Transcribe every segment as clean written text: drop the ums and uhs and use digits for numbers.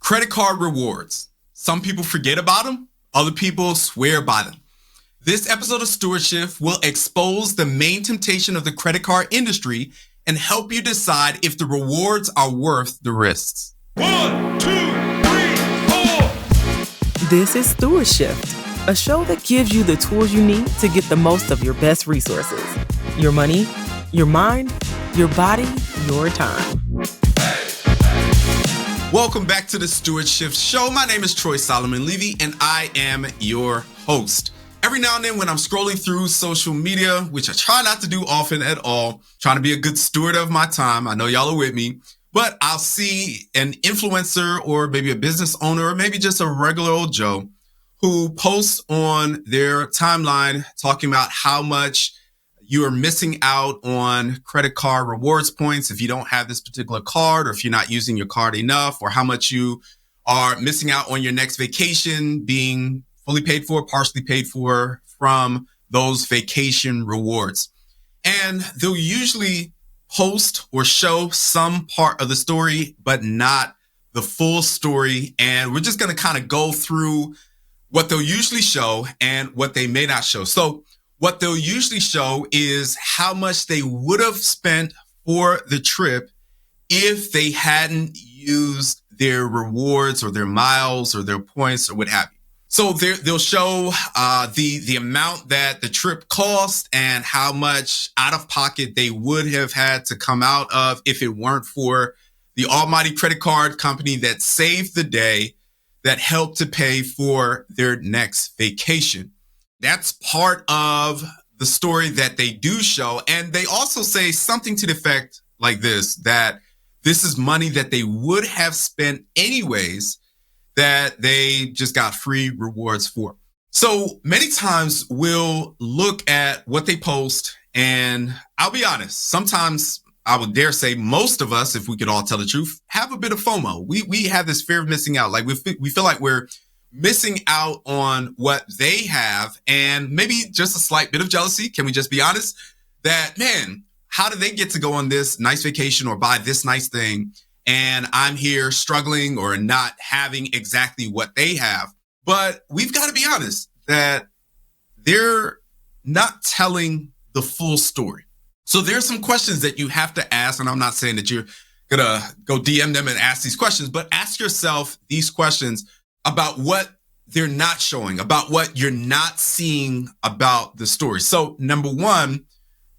Credit card rewards. Some people forget about them. Other people swear by them. This episode of StewardShift will expose the main temptation of the credit card industry and help you decide if the rewards are worth the risks. 1, 2, 3, 4. This is StewardShift, a show that gives you the tools you need to get the most of your best resources. Your money, your mind, your body, your time. Welcome back to the StewardShift show. My name is Troy Levy, and I am your host. Every now and then when I'm scrolling through social media, which I try not to do often at all, trying to be a good steward of my time. I know y'all are with me, but I'll see an influencer or maybe a business owner or maybe just a regular old Joe who posts on their timeline talking about how much you are missing out on credit card rewards points if you don't have this particular card, or if you're not using your card enough, or how much you are missing out on your next vacation being fully paid for, partially paid for from those vacation rewards. And they'll usually post or show some part of the story, but not the full story. And we're just going to kind of go through what they'll usually show and what they may not show. So what they'll usually show is how much they would have spent for the trip if they hadn't used their rewards or their miles or their points or what have you. So they'll show the amount that the trip cost and how much out of pocket they would have had to come out of if it weren't for the almighty credit card company that saved the day, that helped to pay for their next vacation. That's part of the story that they do show. And they also say something to the effect like this, that this is money that they would have spent anyways, that they just got free rewards for. So many times we'll look at what they post, and I'll be honest, sometimes I would dare say most of us, if we could all tell the truth, have a bit of FOMO. We have this fear of missing out. Like we feel like we're missing out on what they have, and maybe just a slight bit of jealousy. Can we just be honest that, man, how did they get to go on this nice vacation or buy this nice thing? And I'm here struggling or not having exactly what they have. But we've got to be honest that they're not telling the full story. So there's some questions that you have to ask. And I'm not saying that you're going to go DM them and ask these questions, but ask yourself these questions about what they're not showing, about what you're not seeing about the story. So number one,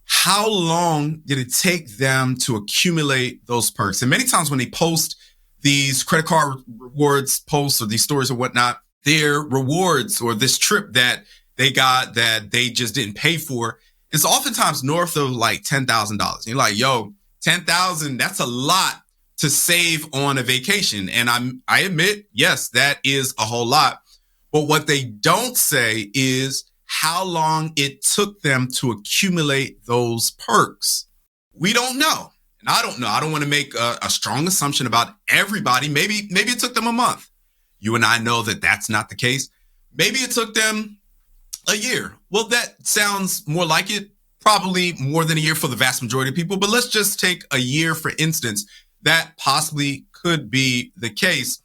how long did it take them to accumulate those perks? And many times when they post these credit card rewards posts or these stories or whatnot, their rewards or this trip that they got that they just didn't pay for is oftentimes north of like $10,000. You're like, yo, $10,000, that's a lot to save on a vacation. And I admit, yes, that is a whole lot. But what they don't say is how long it took them to accumulate those perks. We don't know. And I don't know. I don't want to make a strong assumption about everybody. Maybe it took them a month. You and I know that that's not the case. Maybe it took them a year. Well, that sounds more like it. Probably more than a year for the vast majority of people. But let's just take a year, for instance. That possibly could be the case.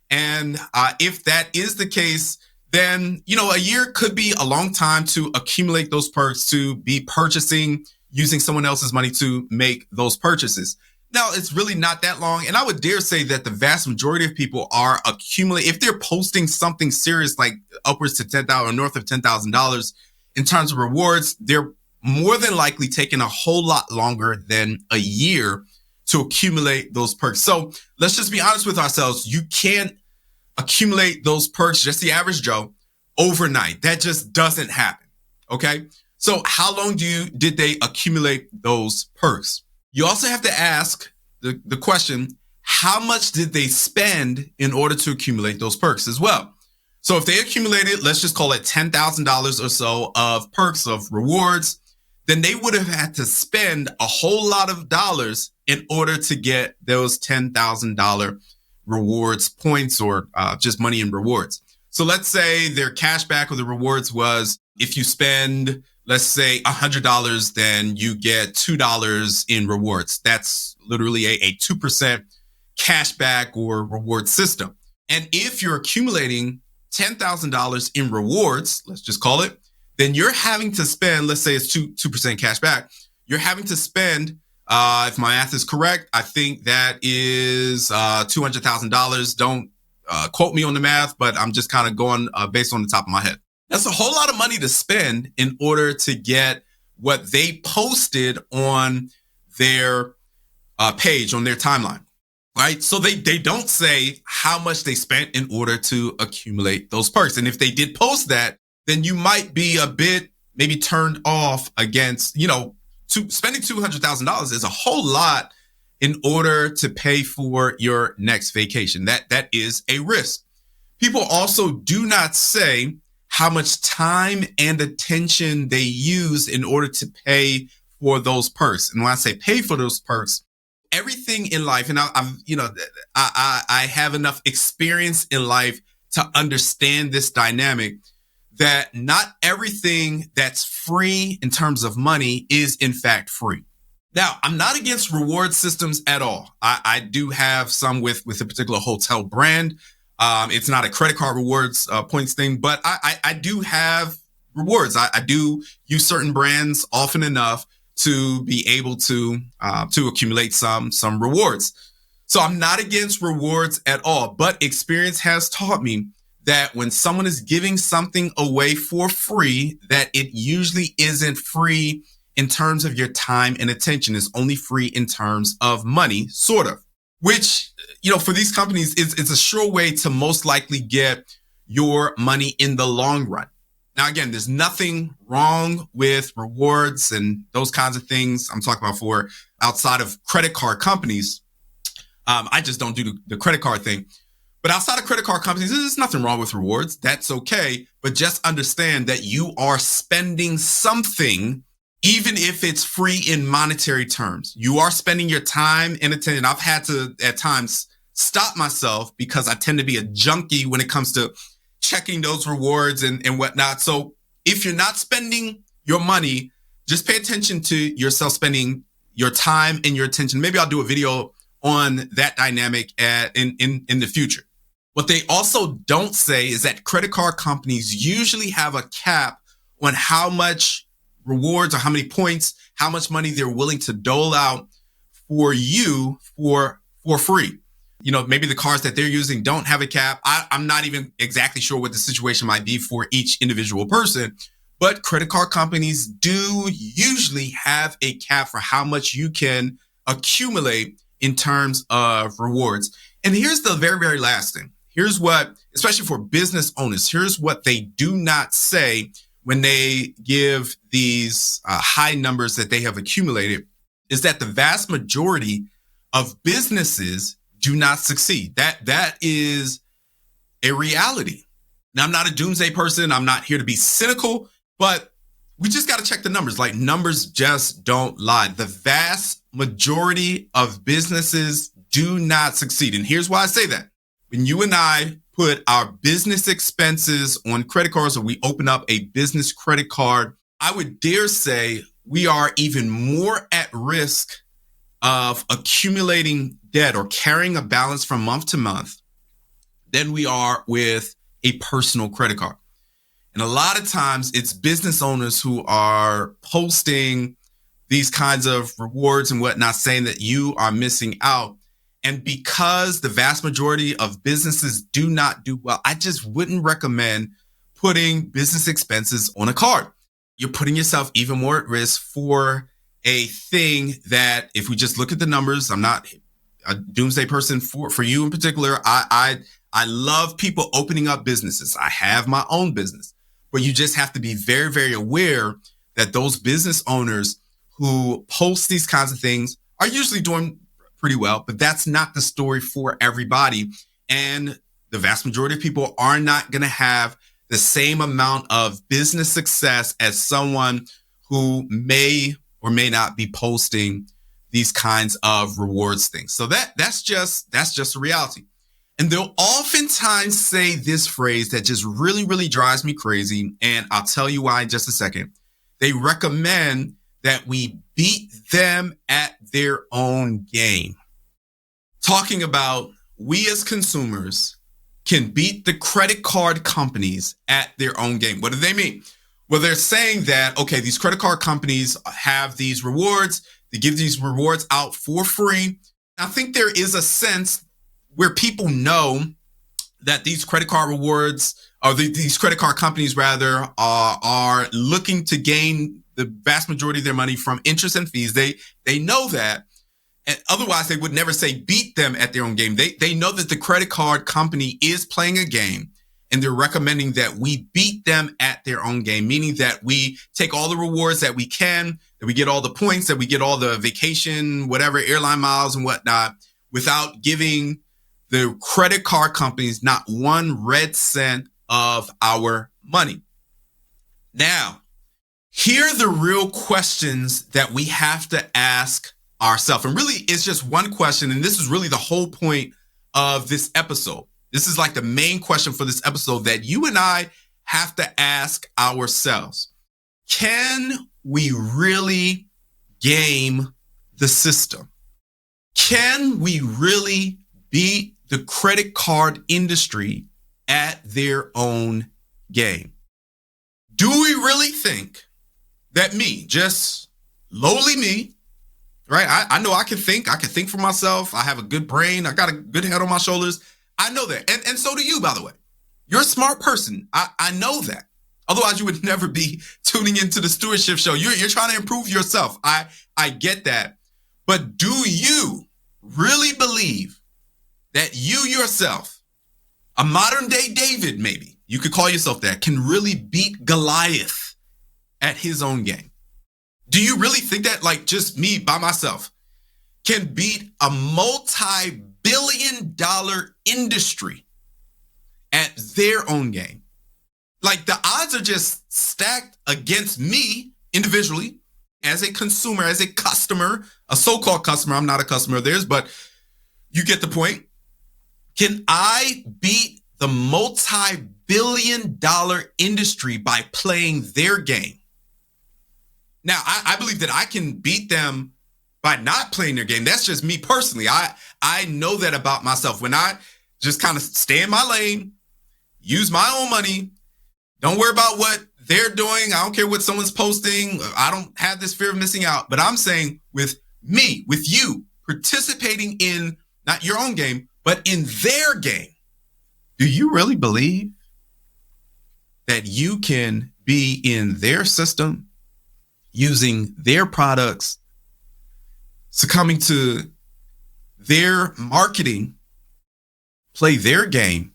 And if that is the case, then, a year could be a long time to accumulate those perks, to be purchasing, using someone else's money to make those purchases. Now, it's really not that long. And I would dare say that the vast majority of people are accumulating, if they're posting something serious like upwards to $10,000 or north of $10,000 in terms of rewards, they're more than likely taking a whole lot longer than a year to accumulate those perks. So let's just be honest with ourselves. You can't accumulate those perks, just the average Joe, overnight. That just doesn't happen. Okay. So how long did they accumulate those perks? You also have to ask the question, how much did they spend in order to accumulate those perks as well? So if they accumulated, let's just call it $10,000 or so of perks, of rewards, then they would have had to spend a whole lot of dollars in order to get those $10,000 rewards points or just money in rewards. So let's say their cashback or the rewards was, if you spend, let's say $100, then you get $2 in rewards. That's literally a 2% cashback or reward system. And if you're accumulating $10,000 in rewards, let's just call it, then you're having to spend, let's say it's 2% cash back. You're having to spend, if my math is correct, I think that is $200,000. Don't quote me on the math, but I'm just kind of going based on the top of my head. That's a whole lot of money to spend in order to get what they posted on their page, on their timeline, right? So they don't say how much they spent in order to accumulate those perks. And if they did post that, then you might be a bit maybe turned off against, spending $200,000 is a whole lot in order to pay for your next vacation. That is a risk. People also do not say how much time and attention they use in order to pay for those perks. And when I say pay for those perks, everything in life, and I have enough experience in life to understand this dynamic, that not everything that's free in terms of money is in fact free. Now, I'm not against reward systems at all. I do have some with a particular hotel brand. It's not a credit card rewards points thing, but I do have rewards. I do use certain brands often enough to be able to accumulate some rewards. So I'm not against rewards at all, but experience has taught me that when someone is giving something away for free, that it usually isn't free in terms of your time and attention. It's only free in terms of money, sort of, which, for these companies, it's a sure way to most likely get your money in the long run. Now, again, there's nothing wrong with rewards and those kinds of things I'm talking about for outside of credit card companies. I just don't do the credit card thing. But outside of credit card companies, there's nothing wrong with rewards. That's okay. But just understand that you are spending something, even if it's free in monetary terms. You are spending your time and attention. I've had to, at times, stop myself because I tend to be a junkie when it comes to checking those rewards and whatnot. So if you're not spending your money, just pay attention to yourself spending your time and your attention. Maybe I'll do a video on that dynamic in the future. What they also don't say is that credit card companies usually have a cap on how much rewards or how many points, how much money they're willing to dole out for you for free. Maybe the cards that they're using don't have a cap. I'm not even exactly sure what the situation might be for each individual person, but credit card companies do usually have a cap for how much you can accumulate in terms of rewards. And here's the very, very last thing. Here's what, especially for business owners, here's what they do not say when they give these high numbers that they have accumulated, is that the vast majority of businesses do not succeed. That is a reality. Now, I'm not a doomsday person. I'm not here to be cynical, but we just got to check the numbers. Like, numbers just don't lie. The vast majority of businesses do not succeed. And here's why I say that. When you and I put our business expenses on credit cards, or we open up a business credit card, I would dare say we are even more at risk of accumulating debt or carrying a balance from month to month than we are with a personal credit card. And a lot of times it's business owners who are posting these kinds of rewards and whatnot, saying that you are missing out. And because the vast majority of businesses do not do well, I just wouldn't recommend putting business expenses on a card. You're putting yourself even more at risk for a thing that, if we just look at the numbers, I'm not a doomsday person for you in particular. I love people opening up businesses. I have my own business, but you just have to be very, very aware that those business owners who post these kinds of things are usually doing pretty well, but that's not the story for everybody. And the vast majority of people are not going to have the same amount of business success as someone who may or may not be posting these kinds of rewards things. So that's just a reality. And they'll oftentimes say this phrase that just really, really drives me crazy. And I'll tell you why in just a second. They recommend that we beat them at their own game. Talking about we as consumers can beat the credit card companies at their own game. What do they mean? Well, they're saying that, okay, these credit card companies have these rewards. They give these rewards out for free. I think there is a sense where people know that these credit card rewards, or these credit card companies rather, are looking to gain the vast majority of their money from interest and fees. They know that. And otherwise, they would never say beat them at their own game. They know that the credit card company is playing a game, and they're recommending that we beat them at their own game, meaning that we take all the rewards that we can, that we get all the points, that we get all the vacation, whatever, airline miles and whatnot, without giving the credit card companies not one red cent of our money. Now, here are the real questions that we have to ask ourselves. And really, it's just one question. And this is really the whole point of this episode. This is like the main question for this episode that you and I have to ask ourselves. Can we really game the system? Can we really beat the credit card industry at their own game? Do we really think that me, just lowly me, right? I know I can think for myself. I have a good brain. I got a good head on my shoulders. I know that. And so do you, by the way. You're a smart person. I know that. Otherwise, you would never be tuning into the StewardShift show. You're trying to improve yourself. I get that. But do you really believe that you yourself, a modern day David, maybe you could call yourself that, can really beat Goliath at his own game? Do you really think that, like, just me by myself can beat a multi-billion-dollar industry at their own game? Like, the odds are just stacked against me individually as a consumer, as a customer, a so-called customer. I'm not a customer of theirs, but you get the point. Can I beat the multi-billion-dollar industry by playing their game? Now, I believe that I can beat them by not playing their game. That's just me personally. I know that about myself. When I just kind of stay in my lane, use my own money, don't worry about what they're doing. I don't care what someone's posting. I don't have this fear of missing out. But I'm saying with me, with you, participating in not your own game, but in their game, do you really believe that you can be in their system, using their products, succumbing to their marketing, play their game,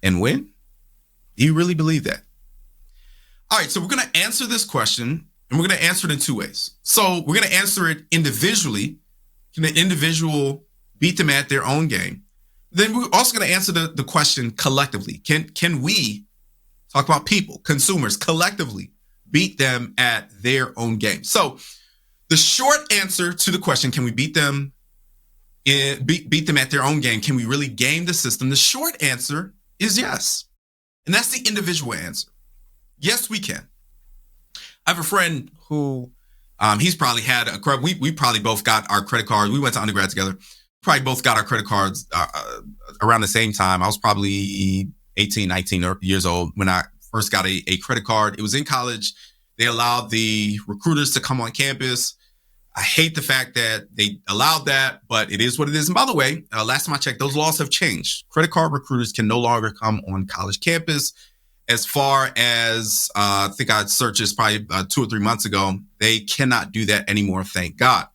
and win? Do you really believe that? All right, so we're going to answer this question, and we're going to answer it in two ways. So we're going to answer it individually. Can an individual beat them at their own game? Then we're also going to answer the question collectively. Can we talk about people, consumers, collectively beat them at their own game? So the short answer to the question, can we beat them at their own game? Can we really game the system? The short answer is yes. And that's the individual answer. Yes, we can. I have a friend who he's probably had a credit. We probably both got our credit cards. We went to undergrad together. Probably both got our credit cards around the same time. I was probably 18, 19 years old when I first got a credit card. It was in college. They allowed the recruiters to come on campus. I hate the fact that they allowed that, but it is what it is. And by the way, last time I checked, those laws have changed. Credit card recruiters can no longer come on college campus. As far as I think I searched this probably 2 or 3 months ago, they cannot do that anymore, thank God.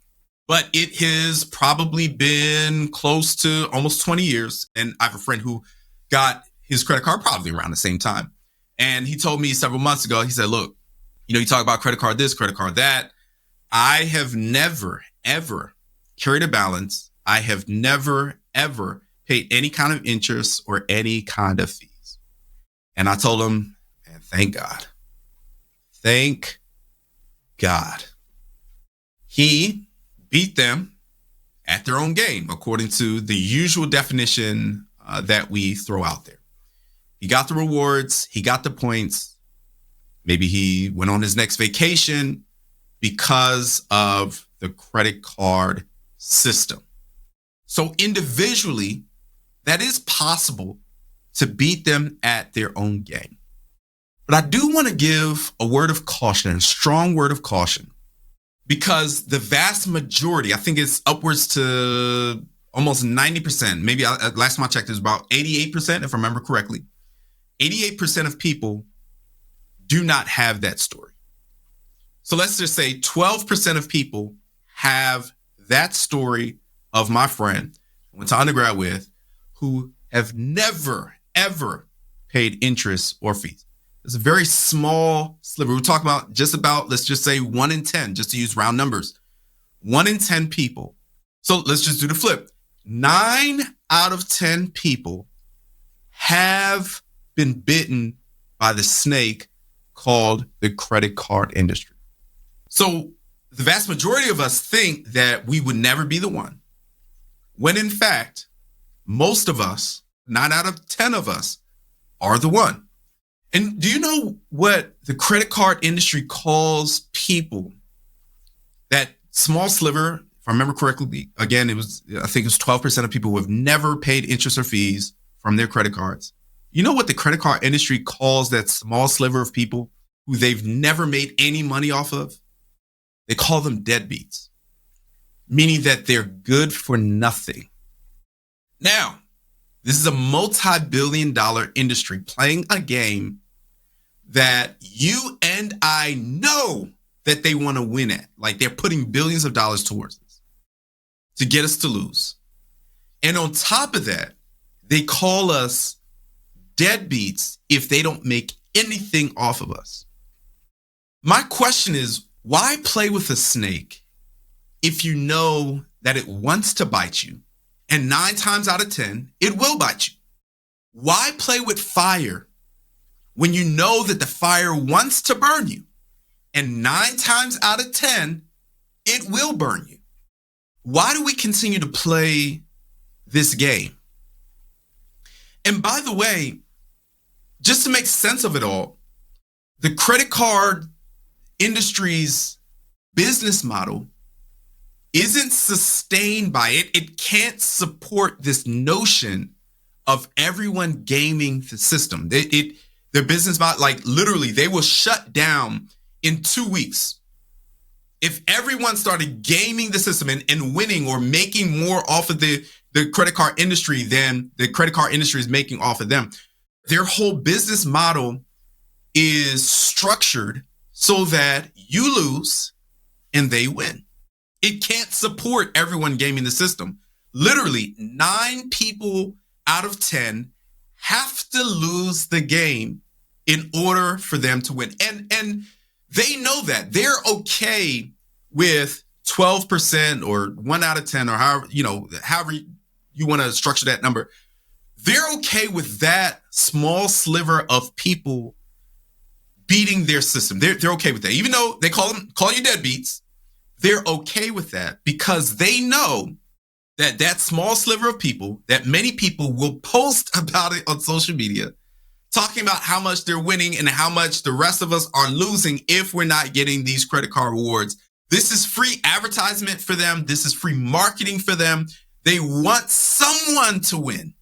But it has probably been close to almost 20 years. And I have a friend who got his credit card probably around the same time. And he told me several months ago, he said, look, you talk about credit card this, credit card that. I have never, ever carried a balance. I have never, ever paid any kind of interest or any kind of fees. And I told him, and thank God. Thank God. He beat them at their own game, according to the usual definition that we throw out there. He got the rewards. He got the points. Maybe he went on his next vacation because of the credit card system. So individually, that is possible to beat them at their own game. But I do want to give a word of caution, a strong word of caution, because the vast majority, I think it's upwards to almost 90%, maybe last time I checked, it was about 88%, if I remember correctly. 88% of people do not have that story. So let's just say 12% of people have that story of my friend I went to undergrad with who have never, ever paid interest or fees. It's a very small sliver. We're talking about let's just say 1 in 10, just to use round numbers. 1 in 10 people. So let's just do the flip. 9 out of 10 people have been bitten by the snake called the credit card industry. So the vast majority of us think that we would never be the one, when in fact, most of us, 9 out of 10 of us, are the one. And do you know what the credit card industry calls people, that small sliver, if I remember correctly, again, I think it was 12% of people who have never paid interest or fees from their credit cards. You know what the credit card industry calls that small sliver of people who they've never made any money off of? They call them deadbeats, meaning that they're good for nothing. Now, this is a multi-billion-dollar industry playing a game that you and I know that they want to win at. Like, they're putting billions of dollars towards this to get us to lose. And on top of that, they call us deadbeats if they don't make anything off of us. My question is, why play with a snake if you know that it wants to bite you, and 9 times out of 10, it will bite you? Why play with fire when you know that the fire wants to burn you, and 9 times out of 10, it will burn you? Why do we continue to play this game? And by the way, just to make sense of it all, the credit card industry's business model isn't sustained by it. It can't support this notion of everyone gaming the system. Their business model, like literally, they will shut down in 2 weeks. If everyone started gaming the system and winning or making more off of the credit card industry than the credit card industry is making off of them, their whole business model is structured so that you lose and they win. It can't support everyone gaming the system. Literally, 9 people out of 10 have to lose the game in order for them to win. And they know that. They're okay with 12% or 1 out of 10 or however you want to structure that number. They're okay with that small sliver of people beating their system. They're okay with that. Even though they call you deadbeats, they're okay with that because they know that small sliver of people, that many people will post about it on social media, talking about how much they're winning and how much the rest of us are losing if we're not getting these credit card rewards. This is free advertisement for them. This is free marketing for them. They want someone to win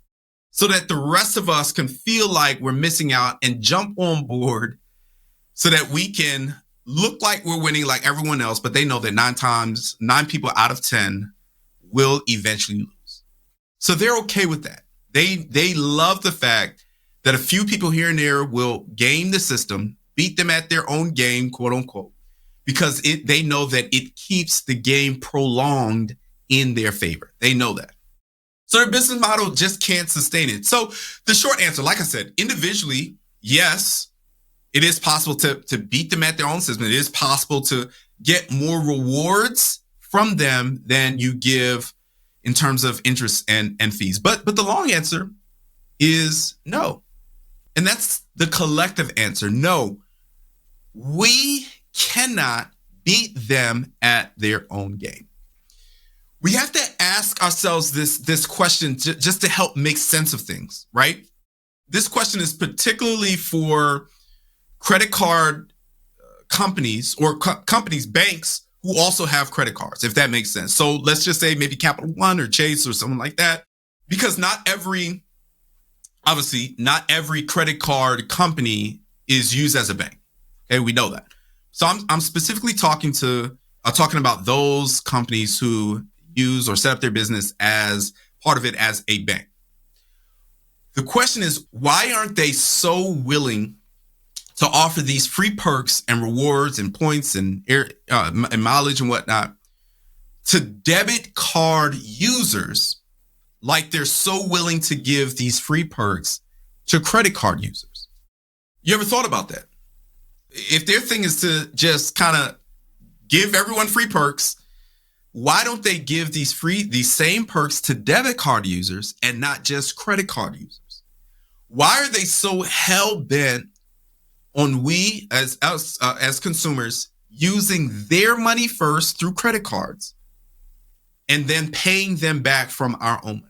so that the rest of us can feel like we're missing out and jump on board so that we can look like we're winning like everyone else, but they know that 9 people out of 10 will eventually lose. So they're okay with that. They love the fact that a few people here and there will game the system, beat them at their own game, quote unquote, because they know that it keeps the game prolonged in their favor. They know that. So their business model just can't sustain it. So the short answer, like I said, individually, yes, it is possible to beat them at their own system. It is possible to get more rewards from them than you give in terms of interest and fees. But the long answer is no. And that's the collective answer. No, we cannot beat them at their own game. We have to ask ourselves this question just to help make sense of things, right? This question is particularly for credit card companies or companies, banks who also have credit cards, if that makes sense. So let's just say maybe Capital One or Chase or someone like that, because not every Obviously, not every credit card company is used as a bank. Okay, we know that. So I'm specifically talking about those companies who use or set up their business as part of it as a bank. The question is, why aren't they so willing to offer these free perks and rewards and points and mileage and whatnot to debit card users, like they're so willing to give these free perks to credit card users? You ever thought about that? If their thing is to just kind of give everyone free perks, why don't they give these same perks to debit card users and not just credit card users? Why are they so hell-bent on we as consumers using their money first through credit cards and then paying them back from our own money?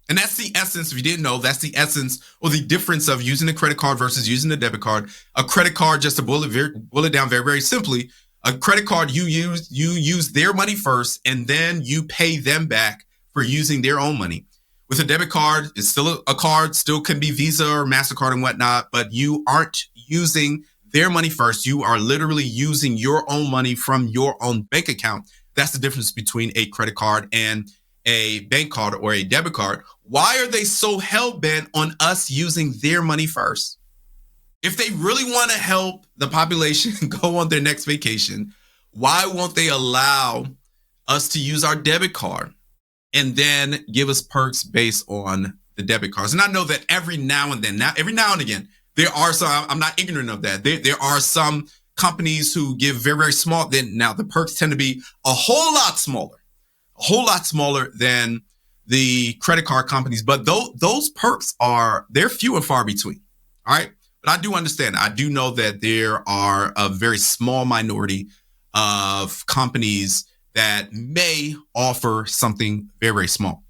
And that's the essence. If you didn't know, that's the essence or the difference of using a credit card versus using a debit card. A credit card, just to boil it down very, very simply, a credit card, you use their money first and then you pay them back for using their own money. With a debit card, it's still a card, still can be Visa or MasterCard and whatnot, but you aren't using their money first. You are literally using your own money from your own bank account. That's the difference between a credit card and a bank card or a debit card. Why are they so hell-bent on us using their money first? If they really want to help the population go on their next vacation, why won't they allow us to use our debit card and then give us perks based on the debit cards? And I know that every now and again, there are some, I'm not ignorant of that. There are some companies who give very, very small. Then now the perks tend to be a whole lot smaller than the credit card companies. But those perks they're few and far between. All right. But I do understand. I do know that there are a very small minority of companies that may offer something very, very small.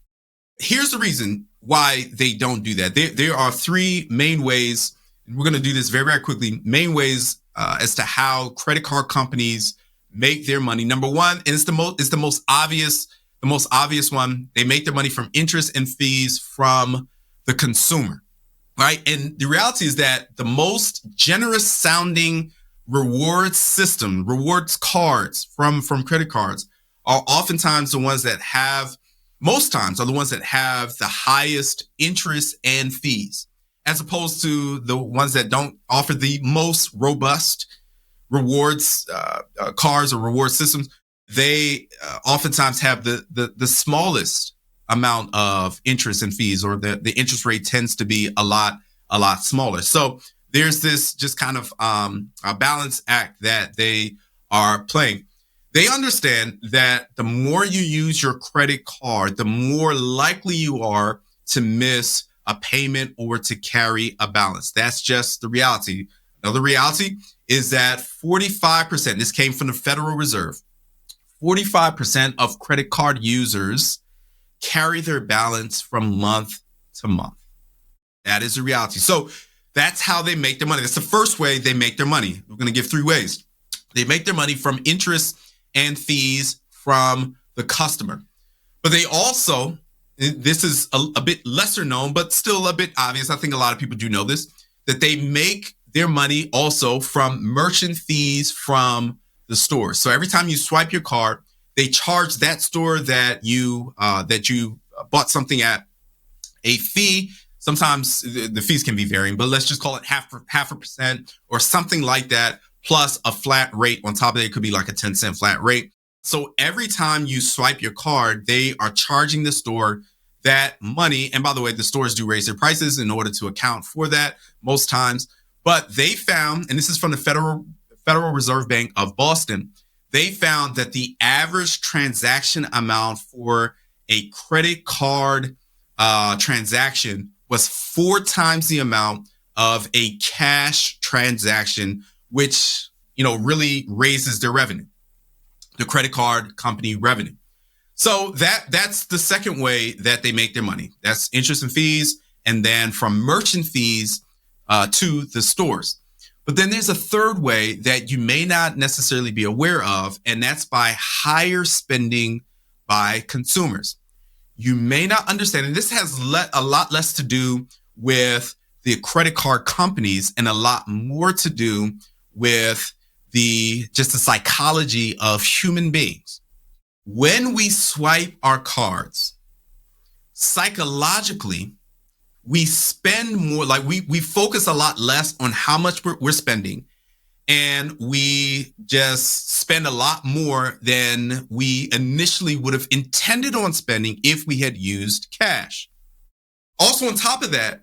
Here's the reason why they don't do that. There are three main ways, and we're going to do this very, very quickly, main ways as to how credit card companies make their money. Number one, and it's the most obvious one, they make their money from interest and fees from the consumer, right? And the reality is that the most generous sounding rewards cards from credit cards are oftentimes the ones that have, most times are the ones that have the highest interest and fees, as opposed to the ones that don't offer the most robust rewards cards or reward systems. They oftentimes have the smallest amount of interest and fees, or the interest rate tends to be a lot smaller. So there's this just kind of a balance act that they are playing. They understand that the more you use your credit card, the more likely you are to miss a payment or to carry a balance. That's just the reality. Another reality is that 45%, this came from the Federal Reserve, 45% of credit card users carry their balance from month to month. That is the reality. So that's how they make their money. That's the first way they make their money. We're going to give three ways. They make their money from interest and fees from the customer. But they also, this is a bit lesser known, but still a bit obvious. I think a lot of people do know this, that they make their money also from merchant fees from the store. So every time you swipe your card, they charge that store that you bought something at a fee. Sometimes the fees can be varying, but let's just call it half a percent or something like that, plus a flat rate on top of it. It could be like a 10-cent flat rate. So every time you swipe your card, they are charging the store that money. And by the way, the stores do raise their prices in order to account for that most times. But they found, and this is from the Federal Reserve Bank of Boston, they found that the average transaction amount for a credit card transaction was 4 times the amount of a cash transaction, which, really raises their revenue, the credit card company revenue. So that's the second way that they make their money. That's interest and fees, and then from merchant fees to the stores. But then there's a third way that you may not necessarily be aware of, and that's by higher spending by consumers. You may not understand, and this has a lot less to do with the credit card companies and a lot more to do with the psychology of human beings. When we swipe our cards, psychologically, we spend more, like we focus a lot less on how much we're spending, and we just spend a lot more than we initially would have intended on spending if we had used cash. Also, on top of that,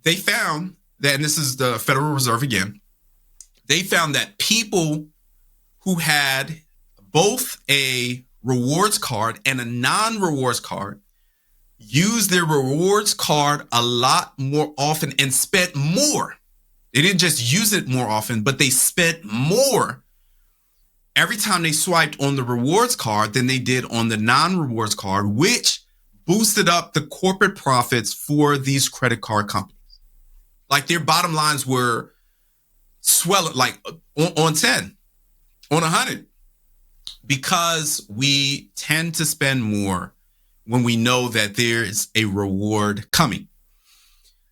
they found that, and this is the Federal Reserve again, they found that people who had both a rewards card and a non-rewards card used their rewards card a lot more often and spent more. They didn't just use it more often, but they spent more every time they swiped on the rewards card than they did on the non-rewards card, which boosted up the corporate profits for these credit card companies. Like their bottom lines were swelling, like on 10, on 100, because we tend to spend more when we know that there's a reward coming.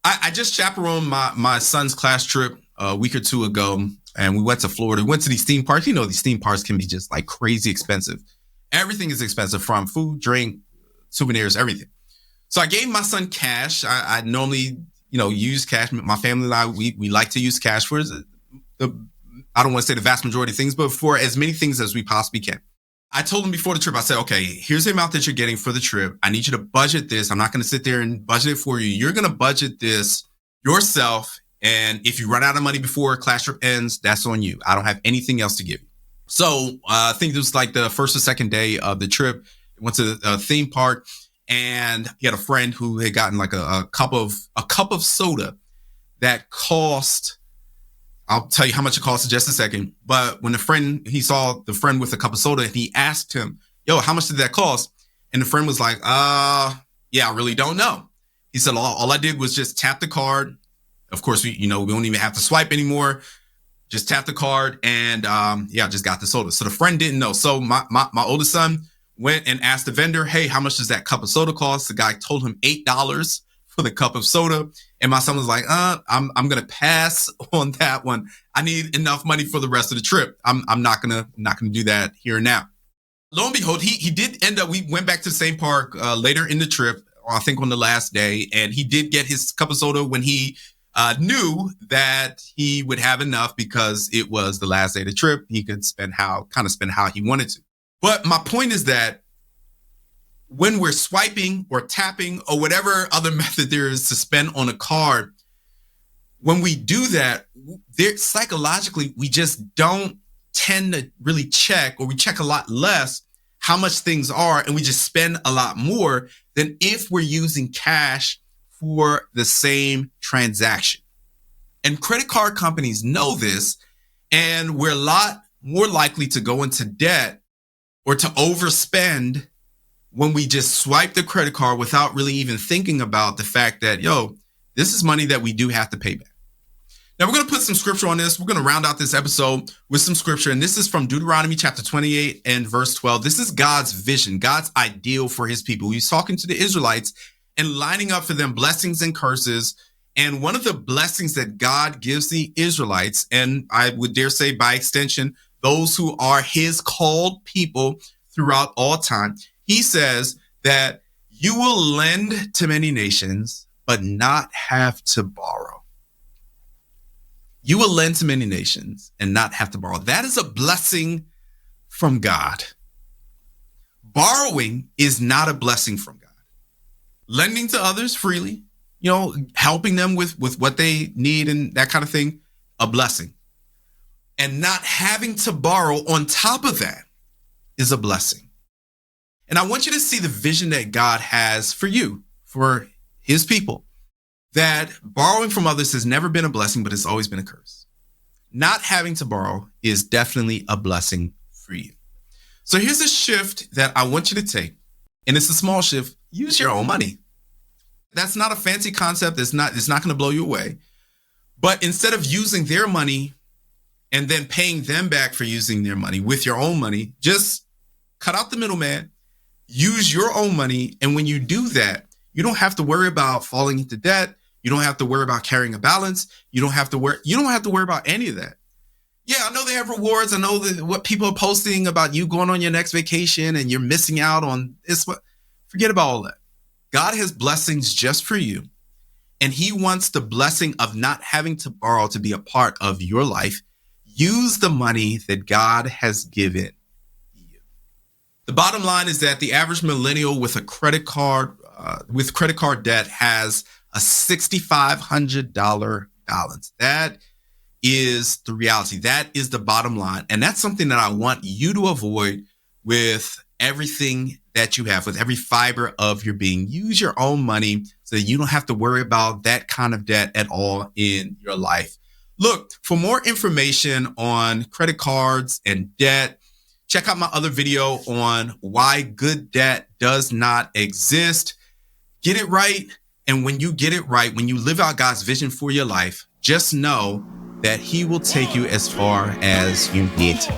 I just chaperoned my son's class trip a week or two ago, and we went to Florida. We went to these theme parks. You know, these theme parks can be just like crazy expensive. Everything is expensive, from food, drink, souvenirs, everything. So I gave my son cash. I normally, use cash. My family and I, we like to use cash for I don't want to say the vast majority of things, but for as many things as we possibly can. I told him before the trip, I said, okay, here's the amount that you're getting for the trip. I need you to budget this. I'm not going to sit there and budget it for you. You're going to budget this yourself. And if you run out of money before class trip ends, that's on you. I don't have anything else to give you. So I think it was like the first or second day of the trip. Went to a theme park, and he had a friend who had gotten like a cup of soda that cost, I'll tell you how much it cost in just a second. But when he saw the friend with a cup of soda, and he asked him, yo, how much did that cost? And the friend was like, yeah, I really don't know. He said, all I did was just tap the card. Of course, we don't even have to swipe anymore. Just tap the card, and I just got the soda. So the friend didn't know. So my oldest son went and asked the vendor, hey, how much does that cup of soda cost? The guy told him $8 for the cup of soda. And my son was like, I'm going to pass on that one. I need enough money for the rest of the trip. I'm not going to do that here and now. Lo and behold, he did end up, we went back to the same park later in the trip, I think on the last day. And he did get his cup of soda when he knew that he would have enough, because it was the last day of the trip. He could spend how he wanted to. But my point is that when we're swiping or tapping or whatever other method there is to spend on a card, when we do that, psychologically, we just don't tend to really check, or we check a lot less how much things are, and we just spend a lot more than if we're using cash for the same transaction. And credit card companies know this, and we're a lot more likely to go into debt or to overspend when we just swipe the credit card without really even thinking about the fact that, this is money that we do have to pay back. Now, we're going to put some scripture on this. We're going to round out this episode with some scripture. And this is from Deuteronomy chapter 28 and verse 12. This is God's vision, God's ideal for his people. He's talking to the Israelites and lining up for them blessings and curses. And one of the blessings that God gives the Israelites, and I would dare say by extension, those who are his called people throughout all time, he says that you will lend to many nations, but not have to borrow. You will lend to many nations and not have to borrow. That is a blessing from God. Borrowing is not a blessing from God. Lending to others freely, helping them with what they need and that kind of thing, a blessing. And not having to borrow on top of that is a blessing. And I want you to see the vision that God has for you, for his people, that borrowing from others has never been a blessing, but it's always been a curse. Not having to borrow is definitely a blessing for you. So here's a shift that I want you to take, and it's a small shift. Use your own money. That's not a fancy concept. It's not going to blow you away. But instead of using their money and then paying them back for using their money with your own money, just cut out the middleman. Use your own money. And when you do that, you don't have to worry about falling into debt. You don't have to worry about carrying a balance. You don't have to worry about any of that. Yeah, I know they have rewards. I know that what people are posting about you going on your next vacation and you're missing out on this. Forget about all that. God has blessings just for you. And he wants the blessing of not having to borrow to be a part of your life. Use the money that God has given you. The bottom line is that the average millennial with a credit card debt has a $6,500 balance. That is the reality. That is the bottom line. And that's something that I want you to avoid with everything that you have, with every fiber of your being. Use your own money so that you don't have to worry about that kind of debt at all in your life. Look, for more information on credit cards and debt, check out my other video on why good debt does not exist. Get it right. And when you get it right, when you live out God's vision for your life, just know that he will take you as far as you need to.